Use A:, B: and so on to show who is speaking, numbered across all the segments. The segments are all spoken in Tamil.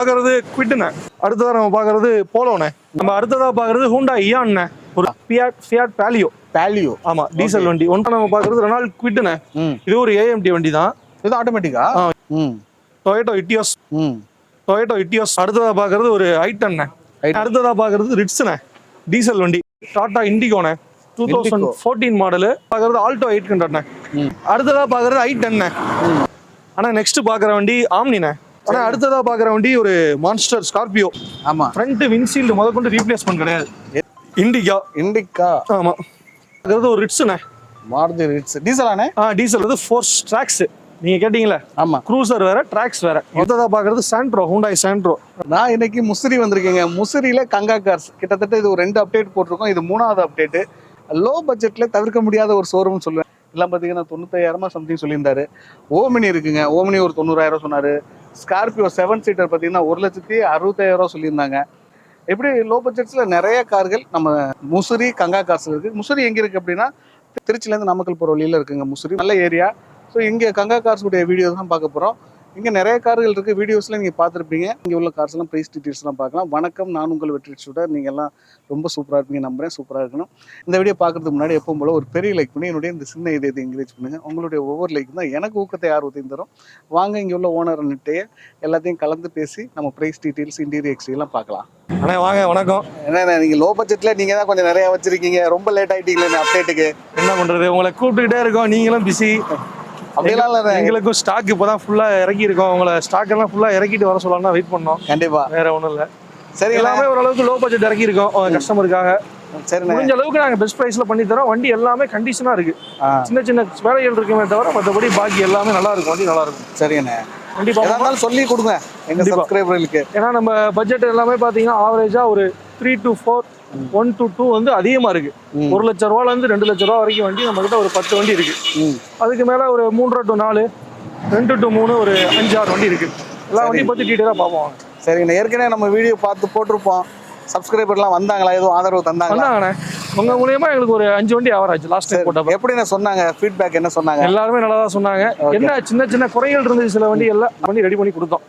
A: பாக்குறது குவிட்ண்ணே. அடுத்ததா நம்ம பாக்குறது போலோண்ணே. நம்ம அடுத்ததா பாக்குறது ஹூண்டா இயான்ண்ணே. ஒரு ஃபியாட் பாலியோ. ஆமா, டீசல் வண்டி. ஒன்று நம்ம பாக்குறது ரெனால்ட் குவிட்ண்ணே. இது ஒரு ஏஎம்டி வண்டி தான்.
B: இது ஆட்டோமேட்டிக்கா?
A: Toyota Etios. அடுத்ததா பாக்குறது ஒரு ஐட்டண்ணே. அடுத்ததா பாக்குறது ரிட்ஸ்ண்ணே, டீசல் வண்டி. டாடா இண்டிகோண்ணே, 2014 மாடலு. பாக்குறது ஆல்டோ 800ண்ணே. அடுத்ததா பாக்குறது i10ண்ணே. ஆனா நெக்ஸ்ட் பாக்குற வண்டி ஆம்னிண்ணே. ஆனா அடுத்ததா பாக்குற வண்டி ஒரு மான்ஸ்டர் ஸ்கார்பியோ.
B: ஆமா,
A: ஃப்ரண்ட் விண்ட்ஷீல்டு முதற்கொண்டு ரீப்ளேஸ்மெண்ட் கிடையாது. இண்டிகா. ஆமா, அது ஒரு ரிட்ஸ்ண்ணே.
B: மாருதி ரிட்ஸ் டீசலானே?
A: டீசல் வந்து 4 ட்ராக்ஸ். நீங்க கேட்டீங்களா? ஆமா, க்ரூசர் வேற, ட்ராக்ஸ் வேற. அடுத்ததா பாக்குறது சாண்ட்ரோ, ஹூண்டாய் சாண்ட்ரோ.
B: நான் இன்னைக்கு முசிறி வந்திருக்கேங்க. முசிறியில கங்கா கார்ஸ் கிட்டத்தட்ட இது ஒரு 2 அப்டேட் போட்டிருக்கோம். இது 3வது அப்டேட். லோ பட்ஜெட்ல தவிர்க்க முடியாத ஒரு ஷோரூம் சொல்லுவேன். எல்லாம் பார்த்தீங்கன்னா 95,000 சம்திங் சொல்லியிருந்தாரு. ஓமினி இருக்குங்க. ஓமினி ஒரு 90,000 சொன்னாரு. ஸ்கார்பியோ 7 சீட்டர் பார்த்தீங்கன்னா 1,65,000 சொல்லியிருந்தாங்க. எப்படி லோ பட்ஜெட்ஸ்ல நிறைய கார்கள் நம்ம முசிறி கங்கா கார்ஸ் இருக்கு. முசிறி எங்க இருக்கு அப்படின்னா திருச்சிலேருந்து நாமக்கல் போகிற வழியில இருக்குங்க. முசிறி நல்ல ஏரியா. ஸோ இங்கே கங்கா கார்ஸ் உடைய வீடியோஸ் தான் பார்க்க போகிறோம். இங்கே நிறைய கார்கள் இருக்குது. வீடியோஸில் நீங்கள் பார்த்துருப்பீங்க. இங்கே உள்ள கார்ஸ்லாம் ப்ரைஸ் டீட்டெயில்ஸ்லாம் பார்க்கலாம். வணக்கம், நான் உங்கள் வெற்றி ஸ்டூடர். நீங்கள் எல்லாம் ரொம்ப சூப்பராக இருப்பீங்க நம்புறேன். சூப்பராக இருக்கணும். இந்த வீடியோ பார்க்குறதுக்கு முன்னாடி எப்பவும் போல ஒரு பெரிய லைக் பண்ணி என்னுடைய இந்த சின்ன இதை என்கரேஜ் பண்ணுங்கள். உங்களுடைய ஒவ்வொரு லைக் தான் எனக்கு ஊக்கத்தை ஆர்வத்தையும் தரும். வாங்க, இங்கே உள்ள ஓனர் நிட்டையே எல்லாத்தையும் கலந்து பேசி நம்ம ப்ரைஸ் டீட்டெயில்ஸ் இன்டீரியர் எக்ஸ்டீரியர்லாம் பார்க்கலாம்.
A: அண்ணே வாங்க, வணக்கம்.
B: என்ன நீங்கள் லோ பட்ஜெட்டில் நீங்கள் தான் கொஞ்சம் நிறையா வச்சுருக்கீங்க. ரொம்ப லேட் ஆகிட்டீங்களே அப்டேட்டுக்கு.
A: என்ன பண்ணுறது, உங்களை கூப்பிட்டுக்கிட்டே இருக்கோம், நீங்களும் பிஸி.
B: அப்படிலாம் இல்லை,
A: எங்களுக்கும் ஸ்டாக் இப்போதான் ஃபுல்லா இறக்கி இருக்கோம். உங்களை ஸ்டாக் எல்லாம் ஃபுல்லா இறக்கிட்டு வர சொல்லலாம் வெயிட் பண்ணோம்.
B: கண்டிப்பா,
A: வேற ஒன்றும் இல்லை.
B: சரி,
A: எல்லாமே ஓரளவுக்கு லோ பட்ஜெட் இறக்கி இருக்கோம் கஸ்டமருக்காக.
B: சரி,
A: முடிஞ்ச அளவுக்கு நாங்கள் பெஸ்ட் ப்ரைஸ்ல பண்ணி தரோம். வண்டி எல்லாமே கண்டிஷனா இருக்கு. சின்ன சின்ன வேலைகள் இருக்குமே தவிர மற்றபடி பாக்கி எல்லாமே நல்லா இருக்கும். வண்டி நல்லா இருக்கும்.
B: சரிண்ணே,
A: கண்டிப்பா
B: இருந்தாலும் சொல்லி கொடுங்க எங்க சப்ஸ்கிரைபர்களுக்கு.
A: ஏன்னா நம்ம பட்ஜெட் எல்லாமே பாத்தீங்கன்னா ஆவரேஜா ஒரு 3 to 4, 1 to 2 வந்து அதிகமா இருக்கு. 1 லட்ச ரூபால இருந்து 2 லட்ச ரூபா வரைக்கும் வண்டி நம்ம கிட்ட ஒரு 10 வண்டி இருக்கு. அதுக்கு மேல ஒரு 3 to 4, 2 to 3 ஒரு 5-6 வண்டி இருக்கு. எல்லா வண்டியும் பத்தி டீட்டெயிலா பார்ப்போம்.
B: சரிங்க, ஏற்கனவே நம்ம வீடியோ பார்த்து போட்டிருப்போம். சப்ஸ்கிரைபர்லாம் வந்தாங்களா, எதுவும் ஆதரவு தந்தாங்களா?
A: உங்க மூலியமா எங்களுக்கு ஒரு 5 வண்டி ஆவரேஜ் லாஸ்ட் டைம் போட்டப்ப.
B: எப்படின்னு சொன்னாங்க, ஃபீட்பேக் என்ன சொன்னாங்க?
A: எல்லாருமே நல்லா தான் சொன்னாங்க. என்ன சின்ன சின்ன குறைகள் இருந்துச்சு, சில வண்டி எல்லாம் வண்டி ரெடி பண்ணி கொடுத்தோம்.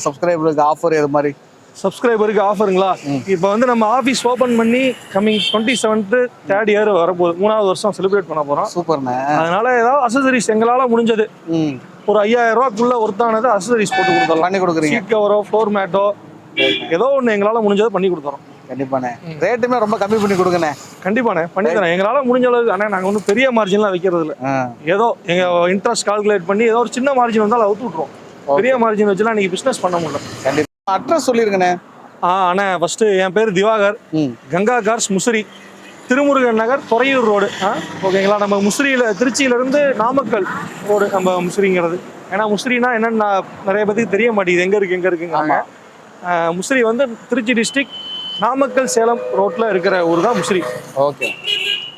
B: சப்ஸ்கிரைபருக்கு ஆஃபர் எது மாதிரி?
A: சப்ஸ்கிரைபருக்கு ஆஃபருங்களா? இப்போ வந்து நம்ம ஆஃபீஸ் ஓப்பன் பண்ணி கம்மிங் 27th 3rd year வரப்போகுது. 3வது வருஷம் செலிப்ரேட் பண்ண போறோம்.
B: சூப்பர்ண்ணே.
A: அதனால ஏதாவது அசசரிஸ் எங்களால முடிஞ்சது ஒரு 5,000 ரூபாய்க்குள்ள ஒருத்தானது அசசரிஸ் போட்டு கொடுத்தலாம்.
B: பண்ணி கொடுக்குறீங்க.
A: சீட் கவரோ, ஃப்ளோர் மேட்டோ, ஏதோ ஒன்று எங்களால முடிஞ்சதை பண்ணி கொடுத்துறோம்.
B: கண்டிப்பாண்ணே, ரேட்டுமே ரொம்ப கம்மி பண்ணி கொடுங்கண்ணே.
A: கண்டிப்பாண்ணே, பண்ணி தரேன். எங்களால முடிஞ்ச அளவுக்கு. ஆனால் நாங்கள் ஒன்றும் பெரிய மார்ஜின்லாம் வைக்கிறது இல்லை. ஏதோ எங்க இன்ட்ரெஸ்ட் கால்குலேட் பண்ணி ஏதோ ஒரு சின்ன மார்ஜின் வந்தாலும் அவுத்து விட்ருவோம். பெரிய மார்ஜின் வச்சுலாம் நீங்க பிசினஸ் பண்ண முடியல.
B: கண்டிப்பா. அட்ரஸ் சொல்லிருக்கண்ணே.
A: அண்ணா ஃபர்ஸ்ட் என் பேர் திவாகர். கங்கா கார்ஸ் முசிறி, திருமுருகன் நகர், துறையூர் ரோடு. ஓகேங்களா? நம்ம முசிறியில திருச்சியிலிருந்து நாமக்கல் ரோடு நம்ம முசிறிங்கிறது. ஏன்னா முசிறினா என்னன்னு நிறைய பேருக்கு தெரிய மாட்டேங்குது, எங்க இருக்குங்க. முசிறி வந்து திருச்சி டிஸ்ட்ரிக்ட், நாமக்கல் சேலம் ரோட்ல இருக்கிற ஊர் தான் முசிறி.
B: ஓகே,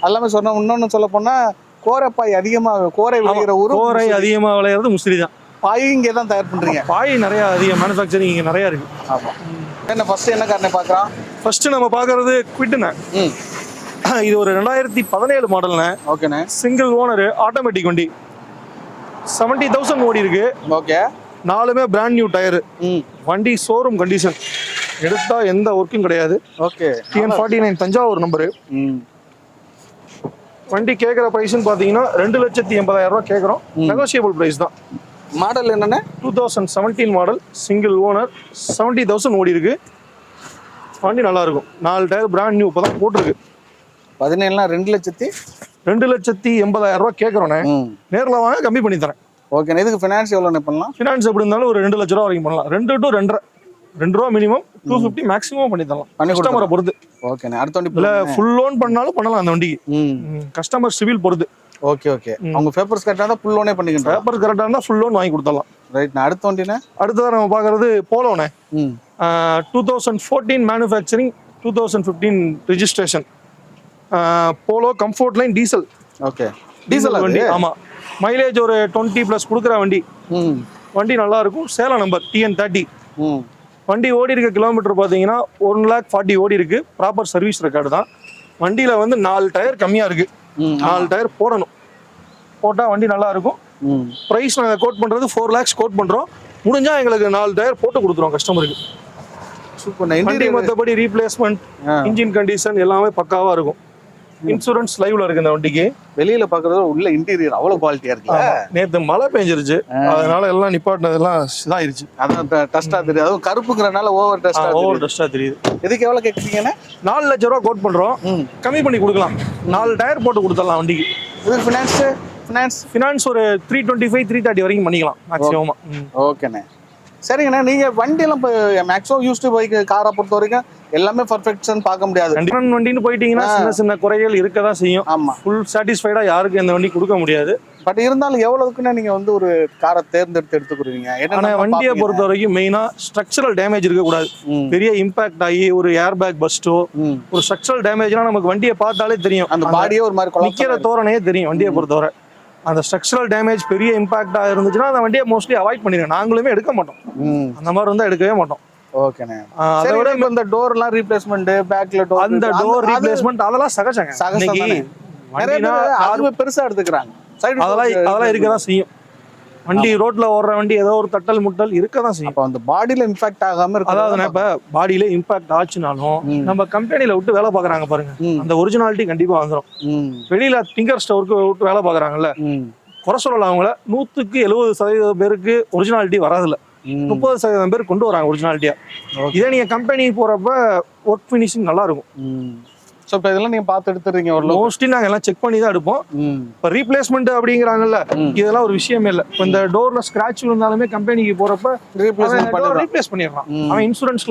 B: எல்லாமே சொன்னோம். இன்னொன்னு சொல்ல போனா கோரைப்பாய் அதிகமாக கோரை விளையிற ஊர்.
A: கோரை அதிகமா விளையிறது முசிறி தான்.
B: பாய் இங்கே தான் தயார் பண்றீங்க?
A: பாய் நிறைய அதிக மேனுஃபேக்சரிங் இங்க நிறைய இருக்கு.
B: ஆமா. என்ன ஃபர்ஸ்ட் என்ன காரணம் பார்க்கலாம்?
A: ஃபர்ஸ்ட் நம்ம பார்க்கறது குவிட்ண்ணே. இது ஒரு 2017 மாடல்ண்ணே.
B: ஓகேண்ணே.
A: சிங்கிள் ஓனர், ஆட்டோமேட்டிக் வண்டி. 70,000 ஓடி இருக்கு.
B: ஓகே. 4மே
A: பிராண்ட் நியூ டயர். வண்டி ஷோரூம் கண்டிஷன், எடுத்தா எந்த ஒர்க்கும் கிடையாது.
B: ஓகே.
A: TN49 Thanjavur number. வண்டி கேட்குற ப்ரைஸ்ன்னு பார்த்தீங்கன்னா 2,80,000 ரூபா கேட்குறோம். நெகோசியபிள் ப்ரைஸ் தான்.
B: மாடல் என்னென்ன?
A: 2017 மாடல், சிங்கிள் ஓனர், 70,000 ஓடி இருக்கு. வண்டி நல்லா இருக்கும். 4 டயர் பிராண்ட் நியூ இப்போதான் போட்டிருக்கு.
B: 17
A: 2,80,000 ரூபா கேட்குறோண்ணே. நேரில் வாங்க, கம்மி பண்ணி தரேன்.
B: ஓகே. இதுக்கு ஃபினான்ஸ் எவ்வளோ பண்ணலாம்?
A: ஃபினான்ஸ் எப்படி இருந்தாலும் ஒரு 2 லட்ச ரூபா வரைக்கும் பண்ணலாம். 2 to 2.5 ரூபா மினிமம், 250 மேக்ஸிமம் பண்ணி தரலாம். கஸ்டமரை பொறுத்து.
B: ஓகே. அடுத்த வண்டி
A: இல்லை ஃபுல் லோன் பண்ணாலும் பண்ணலாம் அந்த வண்டிக்கு. கஸ்டமர் சிவில் பொறுத்து.
B: ஓகே. ஓகே. அவங்க பேப்பர்ஸ் கரெக்டாக இருந்தால் ஃபுல் லோனே பண்ணிக்கணும்.
A: பேப்பர் கரெக்டாக இருந்தால் ஃபுல் லோன் வாங்கி கொடுத்துடலாம்.
B: ரைட். அடுத்த வண்டினே?
A: அடுத்ததான் நம்ம பார்க்கறது போலோண்ணே. 2014 manufacturing, 2015 registration. Polo comfort line diesel.
B: Okay. Diesel
A: வண்டி. ஆமாம், மைலேஜ் ஒரு 20+ கொடுக்குற வண்டி. வண்டி நல்லா இருக்கும். Salem number TN30. வண்டி ஓடி இருக்க கிலோமீட்டர் பார்த்தீங்கன்னா 1,40,000 ஓடி இருக்கு. ப்ராப்பர் சர்வீஸ் ரெக்கார்டு தான். வண்டியில் வந்து 4 டயர் கம்மியாக இருக்கு. 4 டயர் போடணும். போட்டால் வண்டி நல்லா இருக்கும். ப்ரைஸ் நாங்கள் கோட் பண்ணுறது 4 lakhs கோட் பண்ணுறோம். முடிஞ்சா எங்களுக்கு 4 டயர் போட்டு கொடுத்துருவோம் கஸ்டமருக்கு.
B: சூப்பர்.
A: வண்டி
B: இன்டீரியர்
A: மற்றபடி ரீப்ளேஸ்மெண்ட், இன்ஜின் கண்டிஷன் எல்லாமே பக்காவா இருக்கும். இன்சூரன்ஸ் லைவ்ல இருக்கு இந்த வண்டிக்கு.
B: வெளியில பாக்குறது உள்ள இன்டீரியர் அவ்வளவு குவாலிட்டியா இருக்கு.
A: நேத்து மழை பெஞ்சிருச்சு, அதனால எல்லாம் நிப்பாட்டினதெல்லாம் இதாயிருச்சு.
B: அதான் டஸ்டா தெரியுது, அதுவும் கருப்புங்கிறனால ஓவர்
A: டஸ்டா தெரியுது.
B: இதுக்கு எவ்வளவு கேக்குறீங்கன்னா
A: 4 லட்சம் ரூபா கோட் பண்றோம், கம்மி பண்ணி கொடுக்கலாம். 4 டயர் போட்டு கொடுத்துடலாம் வண்டிக்கு.
B: இது ஃபினான்ஸ்
A: ஒரு 325 330 வரைக்கும் பண்ணிக்கலாம் மேக்ஸிமமா.
B: ஓகேண்ணே. சரிங்கண்ணா, நீங்க வண்டியெல்லாம் இப்போ மேக்ஸிமம் யூஸ்டு பைக் காரை பொறுத்த வரைக்கும் எல்லாமே பர்ஃபெக்ஷன் பார்க்க முடியாது.
A: வண்டின்னு போயிட்டீங்கன்னா சின்ன சின்ன குறைகள் இருக்க தான் செய்யும்.
B: ஆமா,
A: ஃபுல் சாட்டிஸ்ஃபைடா யாருக்கும் இந்த வண்டி கொடுக்க முடியாது.
B: பட் இருந்தாலும் எவ்வளவுக்குன்னா நீங்க வந்து ஒரு காரை தேர்ந்தெடுத்து எடுத்துக்கிறீங்க.
A: ஏன்னா வண்டியை பொறுத்த வரைக்கும் மெயினா ஸ்ட்ரக்சரல் டேமேஜ் இருக்கக்கூடாது. பெரிய இம்பாக்ட் ஆகி ஒரு ஏர் பேக் பஸ்டோ, ஒரு ஸ்ட்ரக்சரல் டேமேஜ்னா நமக்கு வண்டியை பார்த்தாலே தெரியும்.
B: அந்த பாடியே ஒரு மாதிரி
A: நிக்கிற தோரணையே தெரியும் வண்டியை பொறுத்தவரை. அந்த ஸ்ட்ரக்சரல் டேமேஜ் பெரிய இம்பாக்டா இருந்துச்சுன்னா அந்த வண்டியை மோஸ்ட்லி அவாய்ட் பண்ணிடுங்க. நாங்களுமே எடுக்க மாட்டோம், அந்த மாதிரி இருந்தா எடுக்கவே மாட்டோம்.
B: ஓகேண்ணே. அதை விட இந்த டோர் எல்லாம் ரீப்ளேஸ்மெண்ட், பேக்ல டோர்,
A: அந்த டோர் ரீப்ளேஸ்மெண்ட் அதெல்லாம் சகஜங்க.
B: அதுவே பெருசா எடுத்துக்கிறாங்க.
A: அதெல்லாம் இருக்கதான் செய்யும். வண்டி ரோட்ல ஓடுற வண்டி ஏதோ ஒரு தட்டல் முட்டல் இருக்கதான் செய்யும்.
B: அப்ப அந்த பாடியில இம்பாக்ட் ஆகாம இருக்கு.
A: அதாவது இப்ப பாடியில இம்பாக்ட் ஆச்சுனாலும் நம்ம கம்பெனில விட்டு வேலை பாக்குறாங்க பாருங்க, அந்த ஒரிஜினாலிட்டி கண்டிப்பா வந்துடும். வெளியில திங்கர் ஸ்டோருக்கு விட்டு வேலை பாக்குறாங்கல்ல, குறை சொல்லலாம். அவங்கள 100% பேருக்கு ஒரிஜினாலிட்டி வராதுல்ல, 30% பேர் கொண்டு வராங்க ஒரிஜினாலிட்டியா. இதே நீங்க கம்பெனி போறப்ப ஒர்க் ஃபினிஷிங் நல்லா இருக்கும்.
B: ஸோ இப்போ இதெல்லாம் நீங்கள் பார்த்து எடுத்துறீங்க.
A: மோஸ்ட்லி நாங்கள் எல்லாம் செக் பண்ணி தான் எடுப்போம். இப்போ ரீப்ளேஸ்மெண்ட் அப்படிங்கிறாங்கல்ல, இதெல்லாம் ஒரு விஷயமே இல்லை. இப்போ இந்த டோர்ல ஸ்கிராட்ச் விழுந்தாலுமே கம்பெனிக்கு போறப்ப ரீப்ளேஸ் பண்ணிடுறான். அவன் இன்சூரன்ஸ்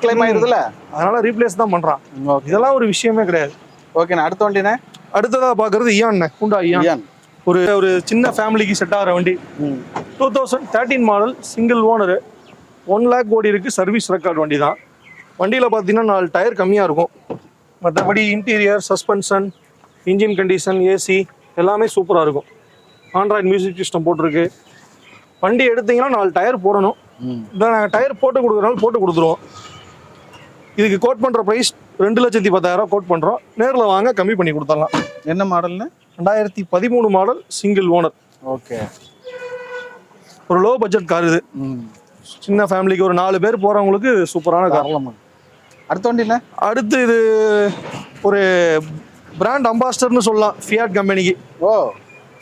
A: கிளைம் ஆயிருதுல, அதனால ரீப்ளேஸ் தான் பண்றான். இதெல்லாம் ஒரு விஷயமே கிடையாது.
B: ஓகேண்ணா. அடுத்த வண்டிண்ணே,
A: அடுத்ததா பாக்குறது இயான், ஹூண்டாய் இயான். ஒரு சின்ன ஃபேமிலிக்கு செட் ஆகிற வண்டி. 2013 மாடல், சிங்கிள் ஓனர், 1 lakh ஓடி இருக்கு. சர்வீஸ் ரெக்கார்ட் வண்டி தான். வண்டியில பாத்தீங்கன்னா 4 டயர் கம்மியா இருக்கும். மற்றபடி interior, suspension, engine condition, AC எல்லாமே சூப்பராக இருக்கும். ஆண்ட்ராய்டு மியூசிக் சிஸ்டம் போட்டிருக்கு. வண்டி எடுத்தீங்கன்னா 4 டயர் போடணும். இல்லை நாங்கள் டயர் போட்டு கொடுக்குறனால போட்டு கொடுத்துருவோம். இதுக்கு கோட் பண்ணுற ப்ரைஸ் 2,10,000 கோட் பண்ணுறோம். நேரில் வாங்க, கம்மி பண்ணி கொடுத்துடலாம்.
B: என்ன மாடல்னு?
A: 2013 மாடல், சிங்கிள் ஓனர்.
B: ஓகே.
A: ஒரு லோ பட்ஜெட் கார் இது. சின்ன ஃபேமிலிக்கு ஒரு 4 பேர் போகிறவங்களுக்கு சூப்பரான கார்.
B: அடுத்த வண்டிண்ணே,
A: அடுத்து இது ஒரு பிராண்ட் அம்பாஸ்டர்னு சொல்லலாம் ஃபியாட் கம்பெனிக்கு.
B: ஓ,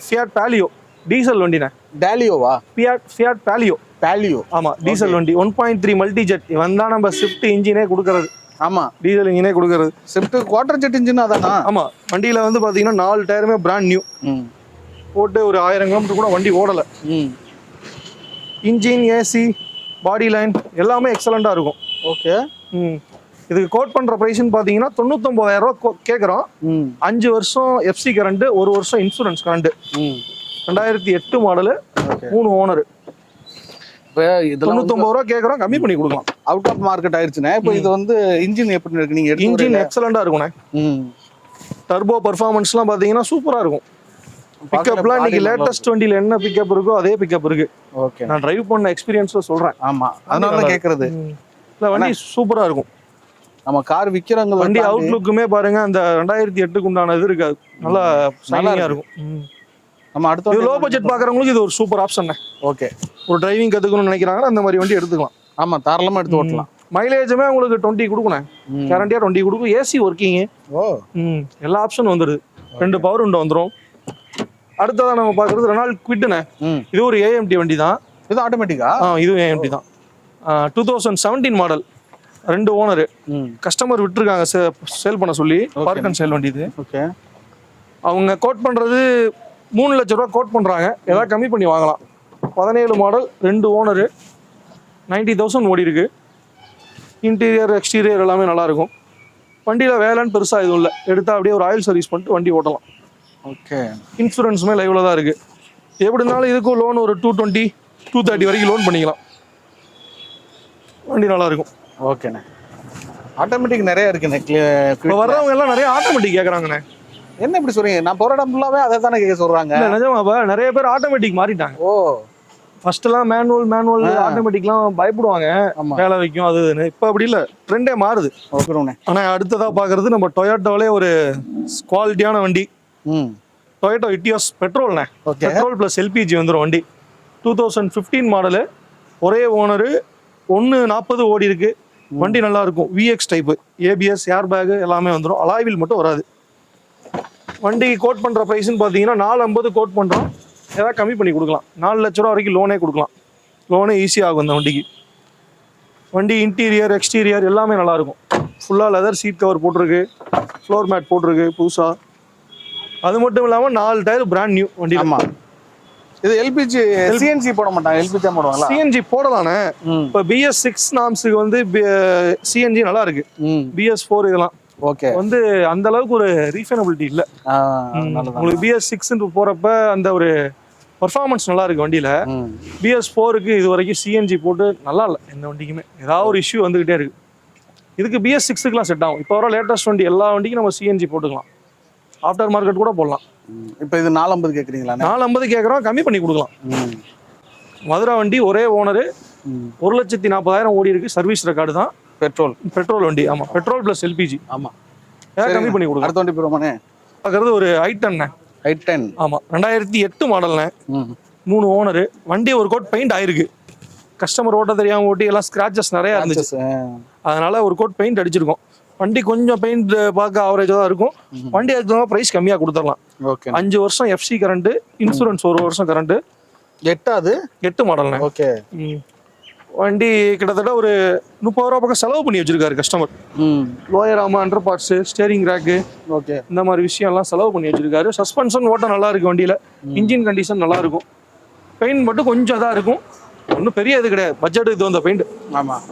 A: ஃபியாட் பாலியோ டீசல் வண்டிண்ணே.
B: டாலியோவா?
A: ஃபியாட் பாலியோ. ஆமா, டீசல் வண்டி. 1.3 மல்டி ஜெட். இவன் தான் நம்ம ஸ்விஃப்ட் இன்ஜினே கொடுக்கறது.
B: ஆமா,
A: டீசல் இன்ஜினே கொடுக்கறது.
B: ஸ்விஃப்ட் குவார்டர் ஜெட் இன்ஜின் அதானா? ஆமா.
A: வண்டியில வந்து பாத்தீங்கன்னா 4 டயருமே பிராண்ட் நியூ. போட்டு ஒரு 1000 கிலோமீட்டர் கூட வண்டி ஓடல. இன்ஜின், ஏசி, பாடி லைன் எல்லாமே எக்ஸலண்டா இருக்கும்.
B: ஓகே.
A: இதுக்கு கோட் பண்ற பிரைஸ்னு பாத்தீங்கன்னா 99,000 கேக்குறோம். 5 வருஷம் எஃப்சி கரண்ட், 1 வருஷம் இன்சூரன்ஸ் கரண்ட். 2008 model, 3 owner. 99,000 கேக்குறோம், கம்மி பண்ணி கொடுக்கலாம்.
B: அவுட் ஆஃப் மார்க்கெட் ஆயிடுச்சுண்ணே. இப்போ இது வந்து இன்ஜின் எப்படி இருக்கு? நீங்க
A: இன்ஜின் எக்ஸலண்டா இருக்கும்ண்ணே. டர்போ பர்ஃபார்மன்ஸ்லாம் பாத்தீங்கன்னா சூப்பரா இருக்கும். பிக்கப்லாம் இன்னைக்கு லேட்டஸ்ட் வண்டியில என்ன பிக்கப் இருக்கோ அதே பிக்கப் இருக்கு.
B: ஓகே.
A: நான் டிரைவ் பண்ண எக்ஸ்பீரியன்ஸ்ல சொல்றேன்.
B: ஆமா, அதனால தான் கேக்குறது.
A: இல்ல, வண்டி சூப்பரா இருக்கும்.
B: நம்ம கார் விக்கிறவங்க
A: வண்டி அவுட்லுக்குமே பாருங்க, அந்த 2008க்கு உண்டான இது இருக்காது. நல்லா சைனிங்கா இருக்கும்.
B: நம்ம அடுத்து
A: லோ பட்ஜெட் பாக்குறவங்களுக்கு இது ஒரு சூப்பர் ஆப்ஷன்.
B: ஓகே.
A: ஒரு டிரைவிங் கத்துக்கணும்னு நினைக்கிறாங்கன்னா அந்த மாதிரி வண்டி எடுத்துக்கலாம்.
B: ஆமா, தாராளமா எடுத்து ஓட்டலாம்.
A: மைலேஜுமே உங்களுக்கு 20 கொடுக்கணும், கேரண்டியா 20 கொடுக்கும். ஏசி ஒர்க்கிங், எல்லா ஆப்ஷனும் வந்துடுது. 2 பவர் விண்டோ வந்துடும். அடுத்ததான் நம்ம பாக்குறது ரெனால்ட் குவிட்னே. இது ஒரு ஏஎம்டி வண்டி தான்.
B: இது ஆட்டோமேட்டிக்கா?
A: இதுவும் ஏஎம்டி தான். 2017 மாடல், 2 ஓனர். கஸ்டமர் விட்டுருக்காங்க சேல் பண்ண சொல்லி. பார்க் அண்ட் சேல் வண்டி இது.
B: ஓகே.
A: அவங்க கோட் பண்றது 3 லட்ச ரூபா கோட் பண்றாங்க. ஏதாவது கம்மி பண்ணி வாங்கலாம். 17 மாடல், 2 ஓனர், 90,000 ஓடி இருக்கு. இன்டீரியர், எக்ஸ்டீரியர் எல்லாமே நல்லா இருக்கும். வண்டியில வேலைன்னு பெருசா எதுவும் இல்லை. எடுத்தா அப்படியே ஒரு ஆயில் சர்வீஸ் பண்ணிட்டு வண்டி ஓட்டலாம்.
B: ஓகே.
A: இன்சூரன்ஸுமே லைவ்ல தான் இருக்கு. எப்படி இருந்தாலும் இதுக்கும் லோன் ஒரு 220 230 வரைக்கும் லோன் பண்ணிக்கலாம். வண்டி நல்லா இருக்கும்.
B: ஓகேண்ணே. ஆட்டோமேட்டிக் நிறைய இருக்குண்ணே.
A: இப்போ வர்றவங்க எல்லாம் நிறைய ஆட்டோமேட்டிக் கேட்குறாங்கண்ணே.
B: என்ன இப்படி சொல்றீங்க? நான் போகிற இடம் ஃபுல்லாவே அதை தானே கேட்க சொல்றாங்க.
A: நிஜமாப்பா, நிறைய பேர் ஆட்டோமேட்டிக் மாறிட்டாங்க.
B: ஓ,
A: ஃபர்ஸ்ட்லாம் மேனுவல் ஆட்டோமேட்டிக்லாம் பயப்படுவாங்க, வேலை வைக்கும் அதுன்னு. இப்போ அப்படி இல்லை, ட்ரெண்டே மாறுது. ஆனால் அடுத்ததாக பார்க்கறது நம்ம டொயோட்டோவிலே ஒரு குவாலிட்டியான வண்டி. Toyota Etios பெட்ரோல்ண்ணே. Petrol plus LPG வந்துடும் வண்டி. 2015 மாடலு, ஒரே ஓனரு 140 ஓடி இருக்கு. வண்டி நல்லா இருக்கும். VX type, ABS, air bag எல்லாமே வந்துடும். அலாய்வில் மட்டும் வராது. வண்டி கோட் பண்ற பிரைஸ்ன்னு பார்த்தீங்கன்னா 450 கோட் பண்றோம். ஏதாவது கம்மி பண்ணி கொடுக்கலாம். 4 லட்ச ரூபா வரைக்கும் லோனே கொடுக்கலாம். லோனே ஈஸியாக ஆகும் இந்த வண்டிக்கு. வண்டி இன்டீரியர் எக்ஸ்டீரியர் எல்லாமே நல்லா இருக்கும். ஃபுல்லாக லெதர் சீட் கவர் போட்டிருக்கு, ஃப்ளோர் மேட் போட்டிருக்கு புதுசாக. அது மட்டும் இல்லாமல் 4 டயர் பிராண்ட் நியூ வண்டி.
B: ஆமாம். இது எல்பிஜி சிஎன்ஜி போட மாட்டாங்க, எல்பிஜி போடுவாங்களா?
A: சிஎன்ஜி போடலானே. இப்போ BS6 நாம்ஸுக்கு வந்து சிஎன்ஜி நல்லா இருக்கு. BS4 இதெல்லாம்
B: ஓகே
A: வந்து அந்த அளவுக்கு ஒரு ரீஃபைனபிலிட்டி இல்லை. உங்களுக்கு BS6 போறப்ப அந்த ஒரு பர்ஃபார்மன்ஸ் நல்லா இருக்கு வண்டியில. BS4க்கு இது வரைக்கும் சிஎன்ஜி போட்டு நல்லா இல்லை எந்த வண்டிக்குமே. ஏதாவது ஒரு இஷ்யூ வந்துகிட்டே இருக்கு. இதுக்கு BS6க்குலாம் செட் ஆகும். இப்போ வர லேட்டஸ்ட் வண்டி எல்லா வண்டிக்கும் நம்ம சிஎன்ஜி போட்டுக்கலாம். ஆஃப்டர் மார்க்கெட் கூட போடலாம்.
B: இப்போ இது 450 கேட்குறீங்களா?
A: 450 கேட்குறோம், கம்மி பண்ணி கொடுக்கலாம். மதுரை வண்டி, ஒரே ஓனரு, 1,40,000 ஓடி இருக்கு. சர்வீஸ் ரெக்கார்டு தான். பெட்ரோல் வண்டி. ஆமாம், பெட்ரோல் ப்ளஸ் எல்பிஜி. ஆமாம், ஏதாவது கம்மி பண்ணி கொடுக்கலாம்.
B: அடுத்த வண்டி போகிறோமானே
A: பார்க்குறது ஒரு i10. ஆமாம், 2008 மாடல்ண்ணே. 3 ஓனரு. வண்டி ஒரு கோட் பெயிண்ட் ஆயிருக்கு. கஸ்டமர் ஓட்ட தெரியாமல் ஓட்டி எல்லாம் ஸ்க்ராச்சஸ் நிறையா இருந்துச்சு. அதனால ஒரு கோட் பெயிண்ட் அடிச்சிருக்கோம். வண்டி கொஞ்சம் பெயிண்ட் பார்க்க ஆவரேஜாக தான் இருக்கும். வண்டி அதுக்கு ப்ரைஸ் கம்மியாக கொடுத்துடலாம். 5 வருஷம் எஃப்சி கரண்ட்டு, இன்சூரன்ஸ் 1 வருஷம் கரண்ட்டு. 8 மாடல்ண்ணே. ஓகே. வண்டி கிட்டத்தட்ட ஒரு 30 ரூபா பக்கம் செலவு பண்ணி வச்சிருக்காரு கஸ்டமர். லோயர் ஆமா, under parts, steering rack, okay, இந்த மாதிரி விஷயம்லாம் செலவு பண்ணி வச்சிருக்காரு. சஸ்பென்ஷன் ஓட்ட நல்லா இருக்கு வண்டியில. இன்ஜின் கண்டிஷன் நல்லா இருக்கும். பெயிண்ட் மட்டும் கொஞ்சம் தான் இருக்கும். ஒன்றும் பெரிய இது கிடையாது. பட்ஜெட்டுக்கு தகுந்த பெயிண்ட். ஆமாம்.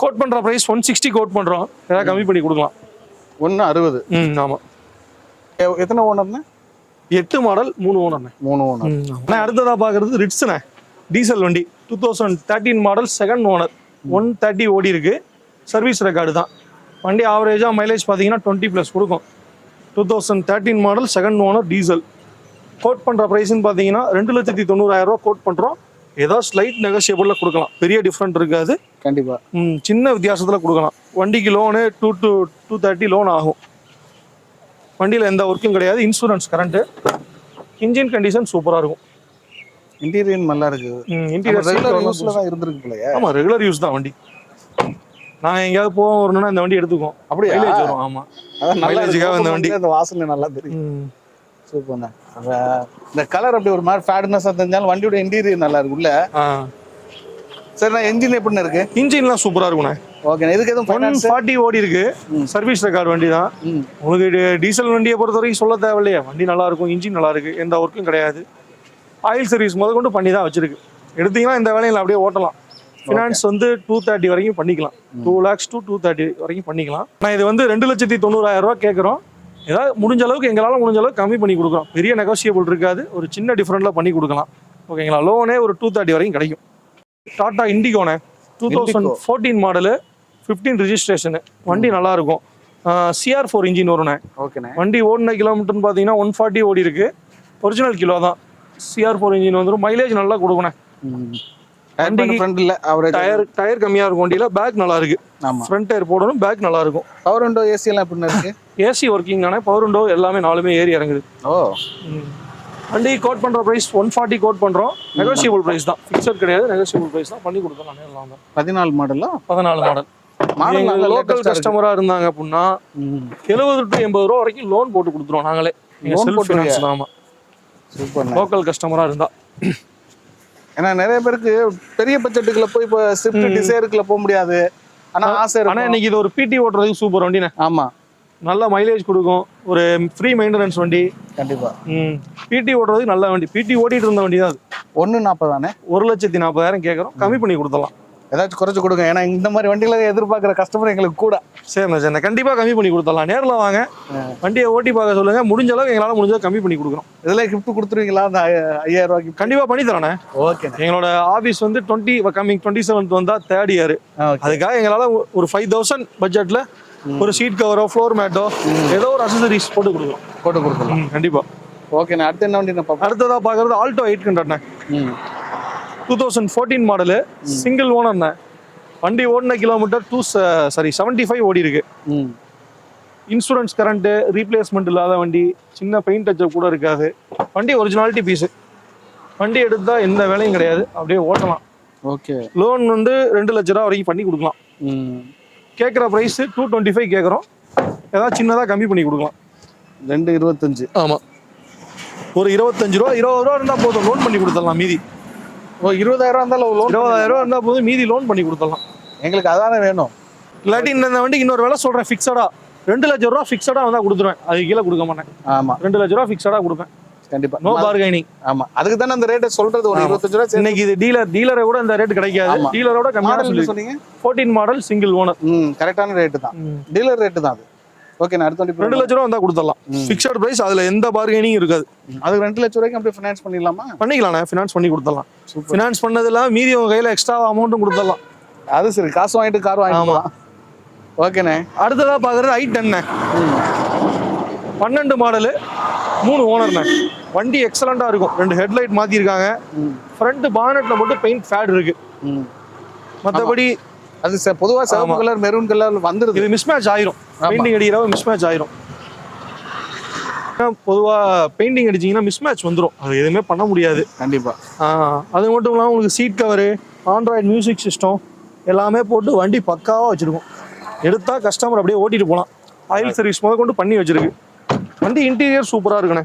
A: கோட் பண்ற பிரைஸ் 160 கோட் பண்றோம். ஏதாவது கம்மி பண்ணி கொடுக்கலாம்.
B: 160.
A: ஆமாம்.
B: எத்தனை ஓனர்ண்ணே?
A: 8 மாடல், 3 ஓனர்ண்ணே.
B: 3 ஓனர்.
A: அடுத்ததா பாக்குறது ரிட்ஸ்ண்ணே. டீசல் வண்டி, 2013 மாடல், செகண்ட் ஓனர், 130 ஓடி இருக்கு. சர்வீஸ் ரெக்கார்டு தான். வண்டி ஆவரேஜா மைலேஜ் பார்த்தீங்கன்னா 20+ கொடுக்கும். 2013 model, second owner, diesel. Quote பண்ற பிரைஸ்ன்னு பார்த்தீங்கன்னா 2,90,000 ரூபா கோட் பண்றோம். ஏதோ ஸ்லைட் நெகோசியபிள்ல கொடுக்கலாம். பெரிய டிஃப்ரெண்ட் இருக்காது. கண்டிப்பா சின்ன வித்தியாசத்துல கொடுக்கலாம். வண்டிக்கு லோனு 230 லோன் ஆகும். வண்டியில எந்த ஒர்க்கும் கிடையாது. Insurance current. இன்ஜின் கண்டிஷன் சூப்பரா இருக்கும்.
B: இன்டீரியர் நல்லா இருக்கு. இன்டீரியர் ரெகுலர் யூஸ்ல தான் இருந்திருக்கு போலயே.
A: ஆமா, ரெகுலர் யூஸ் தான் வண்டி. நான் எங்கயாவது போவோம் வரணும்னா இந்த வண்டி எடுத்துக்குவோம். அப்படியே மைலேஜ் வரும். ஆமா, அதான் மைலேஜ்க்காக இந்த வண்டி.
B: அந்த வாசனை நல்லா தெரியும். சூப்பர்ண்ணா. இந்த கலர் அப்படி ஒரு மாதிரி ஃபேட்னஸா தெரிஞ்சாலும் வண்டியோட இன்டீரியர் நல்லா இருக்கு உள்ள. சரிண்ணா, என்ஜின் எப்படின்னு இருக்கு?
A: இன்ஜின்லாம் சூப்பரா இருக்குண்ணே.
B: ஓகே. இதுக்கு எதுவும்
A: 140 ஓடி இருக்கு. சர்வீஸ் ரெக்கார்டு வண்டி தான். உங்களுக்கு டீசல் வண்டியை பொறுத்த வரைக்கும் சொல்ல தேவையில்லையா. வண்டி நல்லா இருக்கும், இன்ஜின் நல்லா இருக்கு, எந்த ஒர்க்கும் கிடையாது. ஆயில் சர்வீஸ் முதற்கொண்டு பண்ணி தான் வச்சிருக்கு. எடுத்தீங்கன்னா இந்த வேலையில் அப்படியே ஓட்டலாம். ஃபினான்ஸ் வந்து 230 வரைக்கும் பண்ணிக்கலாம். 2 lakhs to 230 வரைக்கும் பண்ணிக்கலாம். நான் இது வந்து 2,90,000 ரூபா கேட்குறோம். ஏதாவது முடிஞ்ச அளவுக்கு எங்களால் முடிஞ்ச அளவுக்கு கம்மி பண்ணி கொடுக்குறோம். பெரிய நெகோசியபிள் இருக்காது. ஒரு சின்ன டிஃப்ரெண்ட்ல பண்ணி கொடுக்கலாம். ஓகேங்களா? லோனே ஒரு 230 வரைக்கும் கிடைக்கும். டாடா இண்டிகோண்ணே, 2014 மாடலு, 15 ரிஜிஸ்ட்ரேஷனு. வண்டி நல்லா இருக்கும். CR4 engine வரும்ண்ணே. ஓகேண்ணே. வண்டி ஓடின கிலோமீட்டர்னு பார்த்தீங்கன்னா 140 ஓடி இருக்கு. ஒரிஜினல் கிலோ தான். CR4 இன்ஜின் வந்துடும். மைலேஜ் நல்லா கொடுக்கணும். டயர் கம்மியா இருக்கும் வண்டியில. பேக் நல்லா இருக்கு. ஃப்ரண்ட் டயர் போடணும், பேக் நல்லா இருக்கும்.
B: பவர் விண்டோ, ஏசி எல்லாம் எப்படி இருக்கு?
A: ஏசி ஒர்க்கிங் தானே. பவர் விண்டோ எல்லாமே 4மே ஏறி இறங்குது. ஓ. வண்டி கோட் பண்ற பிரைஸ் 140 கோட் பண்றோம். நெகோசியபிள் பிரைஸ் தான், ஃபிக்ஸட் கிடையாது. நெகோசியபிள் பிரைஸ் தான், பண்ணி கொடுக்கலாம். நேர்ல 14 மாடலா? 14 மாடல். லோக்கல் கஸ்டமரா இருந்தாங்க அப்படின்னா 70 to 80 ரூபா வரைக்கும் லோன் போட்டு கொடுத்துருவோம் நாங்களே. Self finance. ஆமா, சூப்பர். லோக்கல் கஸ்டமரா இருந்தா.
B: ஏன்னா நிறைய பேருக்கு பெரிய பட்ஜெட்டுக்குள்ள போய் இப்போ ஸ்விஃப்ட் டிசைருக்குள்ள போக முடியாது. ஆனா ஆசை இருக்கு.
A: ஆனா இன்னைக்கு இது ஒரு பிடி ஓட்டுறதுக்கு சூப்பர் வண்டினே. ஆமா, நல்ல மைலேஜ் கொடுக்கும். ஒரு ஃப்ரீ மெயின்டெனன்ஸ் வண்டி. கண்டிப்பா. பிடி ஓட்டுறதுக்கு நல்ல வண்டி. பிடி ஓட்டிட்டு இருந்த வண்டி தான் அது. 140 தானே. 1,40,000 கேட்குறோம். கம்மி பண்ணி கொடுத்துடலாம். ஏதாச்சும் குறைச்சு கொடுங்க. ஏன்னா இந்த மாதிரி வண்டியில எதிர்பார்க்குற கஸ்டமர் எங்களுக்கு கூட. சரிண்ணா, கண்டிப்பா கம்மி பண்ணி கொடுத்துடலாம். நேரில் வாங்க, வண்டியை ஓட்டி பார்க்க சொல்லுங்க. முடிஞ்ச அளவுக்கு எங்களால் முடிஞ்ச கம்மி பண்ணி கொடுக்குறோம். இதெல்லாம் கிஃப்ட் கொடுத்துருவீங்களா? அந்த 5,000 ரூபாய்க்கு கண்டிப்பா பண்ணி தரேண்ணே. ஓகே. எங்களோட ஆஃபீஸ் வந்து 27th வந்தா 3rd year. அதுக்காக எங்களால் ஒரு 5,000 பட்ஜெட்ல ஒரு சீட் கவரோ, ஃப்ளோர் மேட்டோ, ஏதோ ஒரு அக்சசரிஸ் போட்டு கொடுக்கலாம். கண்டிப்பா. ஓகேண்ணே. அடுத்து என்ன வண்டி? அடுத்ததா பார்க்கறது ஆல்டோ 800. 2014 model, single ஓனர்ண்ணே. வண்டி ஓடின கிலோமீட்டர் 75 ஓடி இருக்கு. இன்சூரன்ஸ் கரண்ட், ரீப்ளேஸ்மெண்ட் இல்லாத வண்டி. சின்ன பெயிண்ட் டச்சப் கூட இருக்காது. வண்டி ஒரிஜினாலிட்டி பீஸு. வண்டி எடுத்தா எந்த வேலையும் கிடையாது. அப்படியே ஓட்டலாம்.
B: ஓகே.
A: லோன் வந்து 2 லட்ச ரூபா வரைக்கும் பண்ணி கொடுக்கலாம். கேட்குற ப்ரைஸ் 225 கேட்குறோம். ஏதாவது சின்னதாக கம்மி பண்ணி கொடுக்கலாம்.
B: 225.
A: ஆமாம், ஒரு 25 ரூபா 20 ரூபா இருந்தால் போதும், லோன் பண்ணி கொடுத்துடலாம். மீதி
B: 20,000 இருந்தாலும் லோன்
A: 20,000 ரூபா இருந்தால் போதும், மீதி லோன் பண்ணி கொடுத்துடலாம்.
B: எங்களுக்கு அதானே வேணும்.
A: இல்லாட்டி இந்த வண்டிக்கு இன்னொரு வேலை சொல்கிறேன், ஃபிக்ஸடாக 2 லட்ச ரூபா ஃபிக்ஸடாக வந்தால் கொடுத்துருவேன். அது கீழே கொடுக்க மாட்டேன்.
B: ஆமாம்,
A: 2 லட்ச ரூபா ஃபிக்ஸடாக கொடுப்பேன்.
B: கண்டிப்பா.
A: No bargaining.
B: ஆமா, அதுக்கு தானே அந்த ரேட்டை சொல்றது. ஒரு 25 ரூபா
A: இன்னைக்கு இது டீலரை கூட இந்த ரேட் கிடைக்காது. டீலரோட கம்மியாக சொல்லி
B: சொன்னீங்க.
A: 14 மாடல் சிங்கிள் ஓனர்.
B: கரெக்டான ரேட்டு தான், டீலர் ரேட்டு தான் அது. ஓகே, நான் அடுத்த
A: 2 லட்ச ரூபா வந்தா கொடுத்துடலாம். ஃபிக்ஸட் பிரைஸ், அதுல எந்த பார்கெனிங் இருக்காது.
B: அதுக்கு 2 லட்ச ரூபாய்க்கு அப்படியே ஃபினான்ஸ் பண்ணிடலாமா?
A: பண்ணிக்கலாண்ணே, ஃபினான்ஸ் பண்ணி கொடுத்துடலாம். ஃபினான்ஸ் பண்ணதெல்லாம் மீதி உங்க கையில எக்ஸ்ட்ரா அமௌண்ட்டும் கொடுத்துடலாம்.
B: அது சரி, காசு வாங்கிட்டு கார் வாங்கிக்கலாம். ஓகேண்ணே.
A: அடுத்ததா பாக்குறது i10. 12 மாடலு, 3 ஓனர்ண்ணே. வண்டி எக்ஸலண்டா இருக்கும். 2 ஹெட்லைட் மாத்திருக்காங்க. ஃப்ரண்ட் பானட்ல மட்டும் பெயிண்ட் ஃபேட் இருக்கு. மற்றபடி
B: அது பொதுவா சிவப்பு கலர் மெரூன் கலர் வந்துருது.
A: இது மிஸ்மேட்ச் ஆயிரும். பெயிண்டிங் அடிக்கிறவங்க மிஸ்மேட்ச் ஆயிரும். பொதுவா பெயிண்டிங் அடிச்சீங்கன்னா மிஸ்மேட்ச் வந்துடும். அது எதுவுமே பண்ண முடியாது.
B: கண்டிப்பா.
A: அது மட்டும் இல்லாமல் உங்களுக்கு seat cover, Android music system எல்லாமே போட்டு வண்டி பக்காவாக வச்சிருக்கும். எடுத்தா கஸ்டமர் அப்படியே ஓட்டிட்டு போகலாம். ஆயில் சர்வீஸ் முத கொண்டு பண்ணி வச்சிருக்கு. வண்டி இன்டீரியர் சூப்பராக இருக்குண்ணே.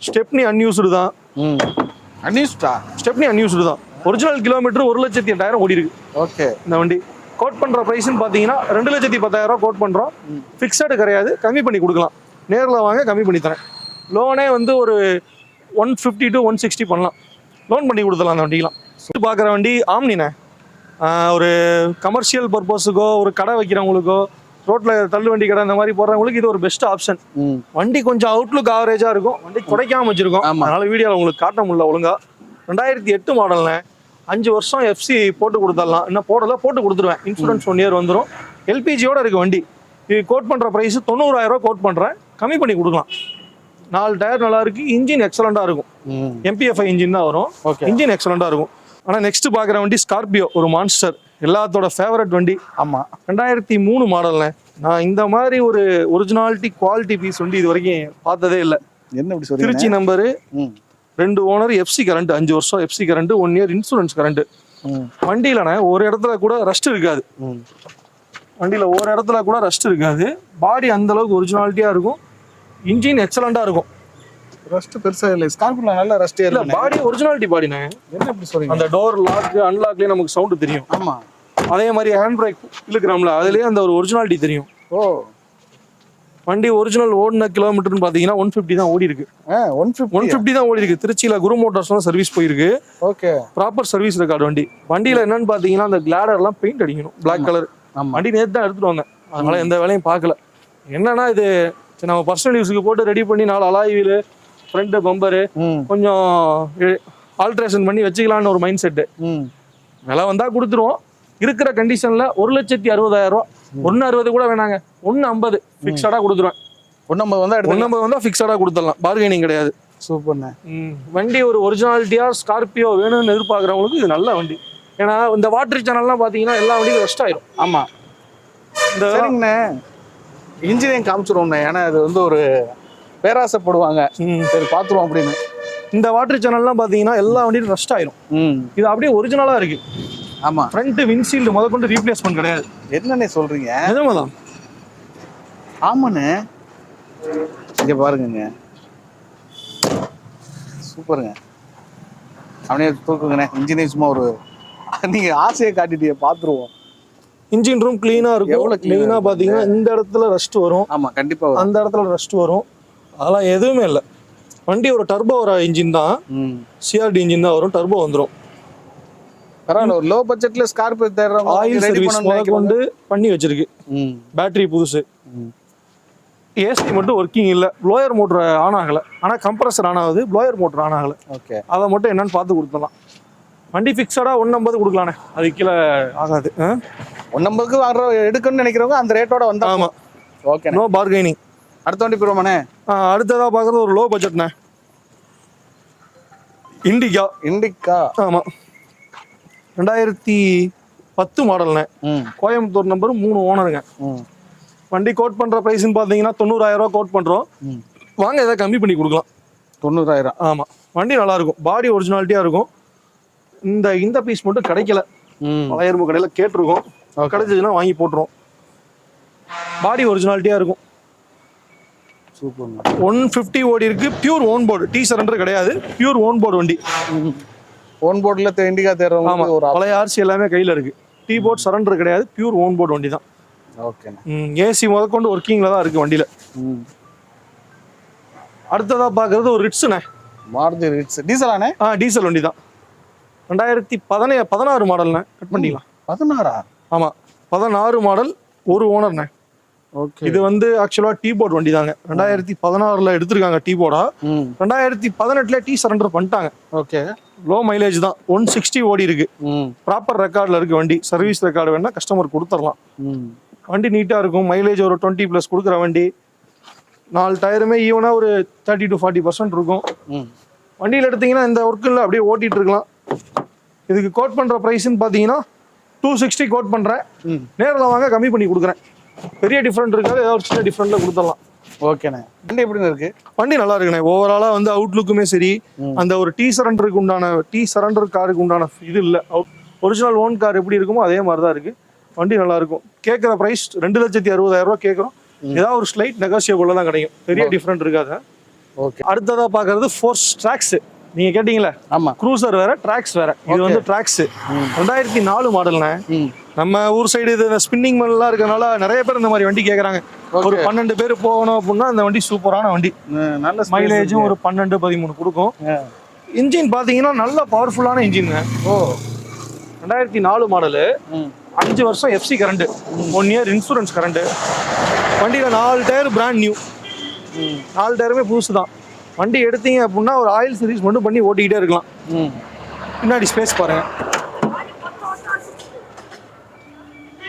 A: ஸ்டெப்னி அன்யூஸ்டு தான். ஸ்டெப்னி அன்யூஸ்டு தான். ஒரிஜினல் கிலோமீட்டர் 1,08,000 ஓடி இருக்கு.
B: ஓகே.
A: இந்த வண்டி கோட் பண்ற பிரைஸ்ன்னு பாத்தீங்கன்னா 2,10,000 கோட் பண்றோம். ஃபிக்ஸடு கிடையாது, கம்மி பண்ணி கொடுக்கலாம். நேரில் வாங்க, கம்மி பண்ணி தரேன். லோனே வந்து ஒரு 150 to 160 பண்ணலாம். லோன் பண்ணி கொடுத்துடலாம் அந்த வண்டிக்கலாம். பார்க்குற வண்டி ஆம்னிண்ணே. ஒரு கமர்ஷியல் பர்பஸுக்கோ, ஒரு கடை வைக்கிறவங்களுக்கோ, ரோட்டில் தள்ளு வண்டி கடை இந்த மாதிரி போடுறவங்களுக்கு இது ஒரு பெஸ்ட் ஆப்ஷன். வண்டி கொஞ்சம் அவுட்லுக் ஆவரேஜாக இருக்கும். வண்டி துடைக்காம வச்சிருக்கோம். அதனால வீடியோவில் உங்களுக்கு காட்ட முடியல ஒழுங்கா. 2008 மாடல்ண்ணே. 5 வருஷம் எஃப்சி போட்டு கொடுத்துடலாம். இன்னும் போட்டு கொடுத்துருவேன். இன்சூரன்ஸ் 1 இயர் வந்துடும். எல்பிஜியோட இருக்கு வண்டி. இது கோட் பண்ணுற ப்ரைஸ் 90,000 கோட் பண்ணுறேன். கம்மி பண்ணி கொடுக்கலாம். 4 டயர் நல்லா இருக்கு. இன்ஜின் எக்ஸலண்டாக இருக்கும். MPFI இன்ஜின் தான் வரும். இன்ஜின் எக்ஸலண்டாக இருக்கும். ஆனால் நெக்ஸ்ட் பார்க்குற வண்டி ஸ்கார்பியோ, ஒரு மான்ஸ்டர், எல்லாத்தோட ஃபேவரட் வண்டி. ஆமாம், 2003 மாடல்ண்ணே. நான் இந்த மாதிரி ஒரு ஒரிஜினாலிட்டி குவாலிட்டி பீஸ் வண்டி இது வரைக்கும் பார்த்ததே இல்லை.
B: என்ன இப்படி சொல்றீங்க?
A: Trichy number, 2 owner, FC current, 5 வருஷம் FC current, 1 year insurance current. வண்டியிலண்ணே ஒரு இடத்துல கூட ரஸ்ட் இருக்காது. வண்டியில ஒரு இடத்துல கூட ரஸ்ட் இருக்காது. பாடி அந்த அளவுக்கு ஒரிஜினாலிட்டியா இருக்கும். இன்ஜின் எக்ஸலண்டா இருக்கும்.
B: ரஸ்ட் பெருசா இல்லை. ஸ்கார்பியோல நல்ல ரஸ்டே
A: இல்ல, பாடி ஒரிஜினாலிட்டி பாடினே.
B: என்ன இப்படி சொல்றீங்க?
A: அந்த டோர் லாக் அன்லாக்லயே நமக்கு சவுண்ட் தெரியும்.
B: ஆமா,
A: அதே மாதிரி ஹேண்ட் பிரேக் இழுக்கிறோம்ல, அதுலயே அந்த ஒரு ஒரிஜினாலிட்டி தெரியும்.
B: ஓ,
A: வண்டி ஒரிஜினல் ஓடின கிலோமீட்டர்னு பாத்தீங்கன்னா 150 தான் ஓடி இருக்கு. 150 தான் ஓடி இருக்கு. திருச்சியில குரு மோட்டார்ஸ் சர்வீஸ் போயிருக்கு.
B: ஓகே,
A: ப்ராப்பர் சர்வீஸ் ரெக்கார்டு வண்டி. வண்டியில என்னன்னு பாத்தீங்கன்னா அந்த கிளாடர் எல்லாம் பெயிண்ட் அடிக்கணும், பிளாக் கலர். வண்டி நேற்று தான் எடுத்துட்டு வந்தேன், அதனால எந்த வேலையும் பார்க்கல. என்னன்னா இது நம்ம பர்சனல் யூஸுக்கு போட்டு ரெடி பண்ணி 4 அலாய் வீலு, ஃப்ரண்ட் பம்பரு கொஞ்சம் ஆல்ட்ரேஷன் பண்ணி வச்சுக்கலான்னு ஒரு மைண்ட் செட்டு. விலை வந்தா கொடுத்துருவோம். இருக்கிற கண்டிஷன்ல 1,60,000. 1,60 கூட வேணாங்க, 1,50 ஃபிக்ஸடா கொடுத்துருவேன். 1,50 வந்தா ஃபிக்ஸடா கொடுத்துடலாம். பார்கெனிங் கிடையாது.
B: சூப்பர்ண்ணே.
A: வண்டி ஒரு ஒரிஜினாலிட்டியா ஸ்கார்பியோ வேணும்னு எதிர்பார்க்குறவங்களுக்கு இது நல்ல வண்டி. ஏன்னா இந்த வாட்டர் சேனல்லாம் பாத்தீங்கன்னா எல்லா வண்டியும் ரெஸ்ட் ஆயிரும்.
B: ஆமா, இந்த சரிங்கண்ணே இன்ஜினியரிங் காமிச்சிருவோம்ண்ணே. ஏன்னா அது வந்து ஒரு பேராசைப்படுவாங்க, சரி பாத்துருவோம் அப்படின்னு.
A: இந்த வாட்டர் சேனல்லாம் பாத்தீங்கன்னா எல்லா வண்டியும் ரெஸ்ட் ஆயிரும். இது அப்படியே ஒரிஜினலா இருக்கு.
B: ஆமா,
A: ஃப்ரண்ட் விண்ட்ஷீல்டு முத கொண்டு ரீப்ளேஸ்மெண்ட் கிடையாது.
B: என்னண்ணே சொல்றீங்க?
A: நிஜமாதான்.
B: ஆமாண்ணே, இங்க பாருங்க, சூப்பருங்க. அப்படியே தூக்குங்கண்ணே. இன்ஜினியர் சும்மா ஒரு நீங்க ஆசையை காட்டிட்டீங்க, பாத்துருவோம்.
A: இன்ஜின் ரூம் கிளீனா இருக்கும். எவ்வளவு கிளீனா பாத்தீங்கன்னா இந்த இடத்துல ரஸ்ட் வரும்.
B: ஆமா, கண்டிப்பா
A: அந்த இடத்துல ரஸ்ட் வரும். அதெல்லாம் எதுவுமே இல்லை. வண்டி ஒரு டர்போ வர இன்ஜின் தான், சிஆர்டி இன்ஜின் தான் வரும். டர்போ வந்துடும்.
B: பரவாயில்ல, ஒரு லோ பட்ஜெட்ல ஸ்கார்பியோ தேடுறவங்க
A: ஆயில் சர்வீஸ் கொண்டு பண்ணி வச்சிருக்கு. பேட்டரி புதுசு. ஏசி மட்டும் ஒர்க்கிங் இல்லை. ப்ளோயர் மோட்டர் ஆன் ஆகலை. ஆனால் கம்ப்ரஸர் ஆன் ஆகுது, ப்ளோயர் மோட்டர் ஆன் ஆகலை. ஓகே, அதை மட்டும் என்னன்னு பார்த்து கொடுத்துடலாம். வண்டி ஃபிக்ஸடா 1,50 கொடுக்கலானே, அது கீழே ஆகாது.
B: 1,50க்கு எடுக்கணும்னு நினைக்கிறவங்க அந்த ரேட்டோட வந்தா. ஆமா, ஓகே,
A: நோ பார்கெனிங்.
B: அடுத்த வண்டி போறோமாண்ணே.
A: அடுத்ததா பார்க்கறது ஒரு லோ பட்ஜெட்ண்ணே. இண்டிகா. ஆமா, 2010 மாடல்ண்ணே. கோயம்புத்தூர் நம்பர், 3 ஓனருங்க. வண்டி கோட் பண்ற பிரைஸ்ன்னு பாத்தீங்கன்னா 90,000 கோட் பண்றோம். வாங்க, ஏதாவது கம்மி பண்ணி கொடுக்கலாம்.
B: 90,000.
A: ஆமா, வண்டி நல்லா இருக்கும். பாடி ஒரிஜினாலிட்டியா இருக்கும். இந்த பீஸ் மட்டும் கிடைக்கல. பழைய இரும்பு கடையில கேட்டிருக்கோம், கிடைச்சதுன்னா வாங்கி போட்டுருவோம். பாடி ஒரிஜினாலிட்டியா இருக்கும்.
B: சூப்பர்.
A: 150 ஓடி இருக்கு. Pure own board, tea surrender கிடையாது. பியூர் ஓன் போர்டு வண்டி.
B: ஓன் போர்டுல இண்டிகா தேர்றவங்க ஒரு
A: பழைய ஆர்சி எல்லாமே கையில இருக்கு. டீ போர்ட் சரண்டர் கிடையாது. பியூர் ஓன் போர்டு வண்டி தான்.
B: ஓகேண்ணே.
A: ஏசி முதற்கொண்டு ஒர்க்கிங்ல தான் இருக்கு வண்டியில. அடுத்ததா பாக்குறது ஒரு ரிட்ஸ்ண்ணே.
B: மாருதி ரிட்ஸ் டீசலானே?
A: டீசல் வண்டி தான். 2016 மாடல்ண்ணே. கட் பண்ணிக்கலாம்.
B: 16?
A: ஆமா, 16 மாடல், ஒரு ஓனர்ண்ணே.
B: ஓகே.
A: இது வந்து ஆக்சுவலா டீ போர்ட் வண்டி தாங்க. 2016ல எடுத்திருக்காங்க டீ போர்டா. 2018ல டீ சரண்டர் பண்ணிட்டாங்க.
B: ஓகே.
A: லோ மைலேஜ் தான். 160 ஓடி இருக்கு. ப்ராப்பர் ரெக்கார்ட்ல இருக்கு வண்டி. சர்வீஸ் ரெக்கார்டு வேணா கஸ்டமர் கொடுத்துடலாம். வண்டி நீட்டா இருக்கும். மைலேஜ் ஒரு 20+ கொடுக்குற வண்டி. 4 டயருமே ஈவனா ஒரு 30 to 40% இருக்கும். வண்டியில் எடுத்தீங்கன்னா இந்த ஒர்க்கில் அப்படியே ஓட்டிட்டு இருக்கலாம். இதுக்கு கோட் பண்ற பிரைஸ்ன்னு பாத்தீங்கன்னா 260 கோட் பண்றேன். நேரில் வாங்க கம்மி பண்ணி கொடுக்குறேன். பெரிய டிஃப்ரெண்ட் இருக்காது, ஏதாவது ஒரு சின்ன டிஃப்ரெண்ட்ல கொடுத்துடலாம்.
B: ஓகேண்ணே. வண்டி எப்படி இருக்கு?
A: வண்டி நல்லா இருக்குண்ணே. ஓவராலா வந்து அவுட்லுக்குமே சரி, அந்த ஒரு டீ சரண்டர் காருக்கு உண்டான இது இல்லை. ஒரிஜினல் ஓன் கார் எப்படி இருக்குமோ அதே மாதிரி தான் இருக்கு. வண்டி நல்லா இருக்கும். கேட்குற ப்ரைஸ் 2,60,000 ரூபா கேட்குறோம். ஏதாவது ஒரு ஸ்லைட் நெகோசியபிள் தான் கிடைக்கும். பெரிய டிஃப்ரெண்ட் இருக்காது.
B: ஓகே.
A: அடுத்ததா பாக்குறது ஃபோர்ஸ் ட்ராக்ஸ். நீங்க கேட்டீங்களா?
B: ஆமா.
A: க்ரூசர் வேற, ட்ராக்ஸ் வேற. இது வந்து ட்ராக்ஸ் 2004 மாடல்ண்ணே. நம்ம ஊர் சைடு இது ஸ்பின்னிங் மில்லாம் இருக்கனால நிறைய பேர் இந்த மாதிரி வண்டி கேக்குறாங்க. ஒரு 12 பேர் போகணும் அப்படின்னா இந்த வண்டி சூப்பரான வண்டி.
B: நல்ல
A: மைலேஜும் ஒரு 12-13 கொடுக்கும். இன்ஜின் பாத்தீங்கன்னா நல்ல பவர்ஃபுல்லான இன்ஜின். 2004 மாடலு, 5 வருஷம் FC current, 1 year insurance current. வண்டியில 4 டயர் பிராண்ட் நியூ. 4 டயருமே புதுசு தான். வண்டி எடுத்தீங்க அப்படின்னா ஒரு ஆயில் சர்வீஸ் மட்டும் பண்ணி ஓட்டிக்கிட்டே இருக்கலாம். பின்னாடி ஸ்பேஸ் பாருங்க.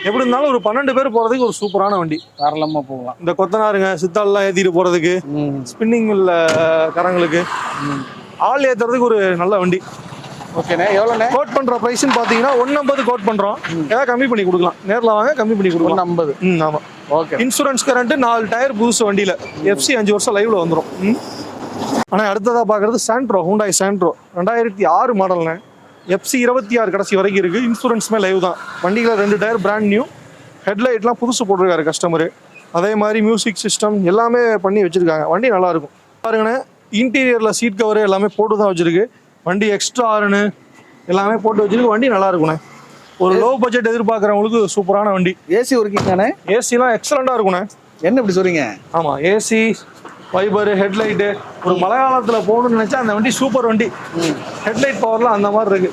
A: எப்படி இருந்தாலும் ஒரு 12 பேர் போறதுக்கு ஒரு சூப்பரான வண்டி.
B: தாராளமா போகலாம்.
A: இந்த கொத்தனாருங்க சித்தால்லாம் ஏத்திட்டு போறதுக்கு, ஸ்பின்னிங் மில்ல காரங்களுக்கு ஆள் ஏத்துறதுக்கு ஒரு நல்ல வண்டி.
B: ஓகேண்ணே. எவ்வளோண்ணே
A: கோட் பண்ற பிரைஸ்ன்னு பாத்தீங்கன்னா 150 கோட் பண்றோம். ஏதாவது கம்மி பண்ணி கொடுக்கலாம். நேரில் வாங்க கம்மி பண்ணி கொடுக்கலாம்.
B: 150.
A: ஆமா.
B: ஓகே.
A: இன்சூரன்ஸ் கரண்ட், 4 டயர் புதுசு வண்டியில. எஃப்சி 5 வருஷம் லைவ்ல வந்துடும். ஆனா அடுத்ததா பாக்குறது சாண்ட்ரோ, ஹூண்டாய் சாண்ட்ரோ 2006 மாடல்ண்ணே. எஃப்சி 26 கடைசி வரைக்கும் இருக்கு. இன்சூரன்ஸ்மே லைவ் தான். வண்டியில 2 டயர் பிராண்ட் நியூ. ஹெட்லைட்லாம் புதுசு போட்டிருக்காரு கஸ்டமரு. அதே மாதிரி மியூசிக் சிஸ்டம் எல்லாமே பண்ணி வச்சிருக்காங்க. வண்டி நல்லா இருக்கும். பாருங்கண்ணே, இன்டீரியர்ல சீட் கவர் எல்லாமே போட்டு தான் வச்சிருக்கு. வண்டி எக்ஸ்ட்ரா ஆர்னு எல்லாமே போட்டு வச்சிருக்கு. வண்டி நல்லா இருக்குண்ணே. ஒரு லோ பட்ஜெட் எதிர்பார்க்குறவங்களுக்கு சூப்பரான வண்டி.
B: ஏசி ஒர்க்கிங் தானே?
A: ஏசிலாம் எக்ஸலண்டா இருக்குண்ணே.
B: என்ன இப்படி சொல்றீங்க?
A: ஆமா, ஏசி, ஃபைபர், ஹெட்லைட்டு. ஒரு மழை காலத்துல போகணும்னு நினைச்சா அந்த வண்டி சூப்பர் வண்டி. ஹெட்லைட் பவர்லாம் அந்த மாதிரி இருக்கு.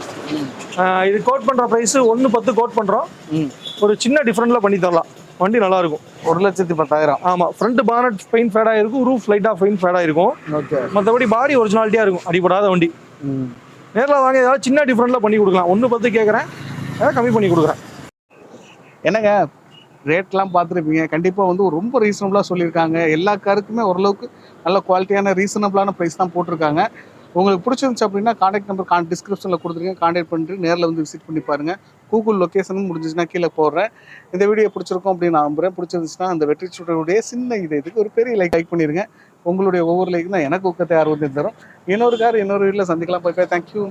A: இது கோட் பண்ற பிரைஸ் 110 கோட் பண்றோம். ஒரு சின்ன டிஃபரெண்ட்ல பண்ணி தரலாம். வண்டி நல்லா இருக்கும்.
B: 1,10,000.
A: ஆமா. ஃப்ரண்ட் பானட் பெயிண்ட் ஃபேட் ஆயிருக்கும். ரூஃப் லைட்டா பெயிண்ட் ஃபேட் ஆயிருக்கும்.
B: ஓகே.
A: மற்றபடி பாடி ஒரிஜினாலிட்டியா இருக்கும். அடிபடாத வண்டி. நேரில் வாங்க ஏதாவது சின்ன டிஃபரெண்ட்ல பண்ணி கொடுக்கலாம். 110 கேட்குறேன், ஏதாவது கம்மி பண்ணி கொடுக்குறேன்.
B: என்னங்க ரேட்லாம் பார்த்துருப்பீங்க. கண்டிப்பாக வந்து ரொம்ப ரீசனபுளாக சொல்லியிருக்காங்க. எல்லா காருக்குமே ஓரளவுக்கு நல்ல குவாலிட்டியான ரீசனபுளான ப்ரைஸ் தான் போட்டிருக்காங்க. உங்களுக்கு பிடிச்சிருந்துச்சு அப்படின்னா கான்டாக்ட் நம்பர் டிஸ்கிரிப்ஷனில் கொடுத்துருக்கேன். கான்டாக்ட் பண்ணிட்டு நேரில் வந்து விசிட் பண்ணி பாருங்கள். கூகுள் லொக்கேஷனும் முடிஞ்சிச்சுன்னா கீழே போடுறேன். இந்த வீடியோ பிடிச்சிருக்கும் அப்படின்னு நான் நம்புறேன். பிடிச்சிருந்துச்சுன்னா அந்த வெற்றி சுடருடைய சின்ன இதுக்கு ஒரு பெரிய லைக் பண்ணிடுங்க. உங்களுடைய ஒவ்வொரு லைக் தான் எனக்கு ஊக்கத்தை ஆர்வத்தை தரும். இன்னொரு வீட்டில் சந்திக்கலாம். போய் தேங்க்யூ.